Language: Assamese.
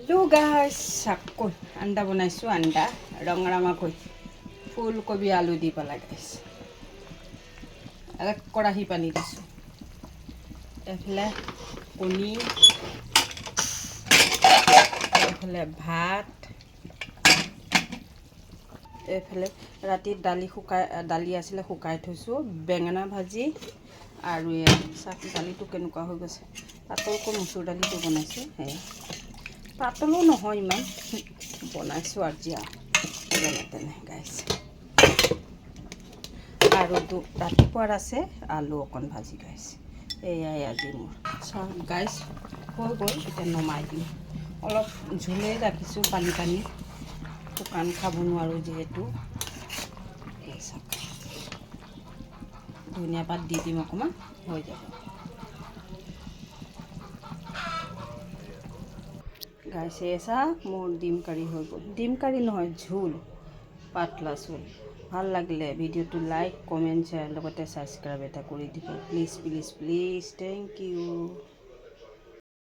हेलो गाइस আকৌ আন্দা বনাইছোঁ আন্দা ৰঙা ফুলকবি আলু দি পেলাই গাইছ এক কৰাহি পানী দিছোঁ এফালে কণী এফালে ভাত এফালে ৰাতি দালি আছিলে শুকাই থৈছোঁ বেঙেনা ভাজি আৰু দালিটো কেনেকুৱা হৈ গৈছে পাতলকৈ মচুৰ দালিটো বনাইছোঁ সেয়া পাতলো নহয় ইমান বনাইছোঁ আজি যেনে তেনে গাইছ আৰু ৰাতিপুৱাৰ আছে আলু অকণ ভাজি গাইছ এয়াই আজি মোৰ চাহ গাইছ হৈ গ'ল এতিয়া নমাই দিম অলপ ঝোলেই ৰাখিছোঁ পানী শুকান খাব নোৱাৰোঁ যিহেতু এই চাক ধনিয়া পাত দি দিম অকণমান হৈ যাব গাইছে চাক মোৰ ডিম কাৰী হৈ গ'ল ডিম কাৰী নহয় ঝোল পাতলা ঝোল ভাল লাগিলে ভিডিঅ'টো লাইক কমেণ্ট শ্বেয়াৰ লগতে ছাবস্ক্ৰাইব এটা কৰি দিব please please please thank U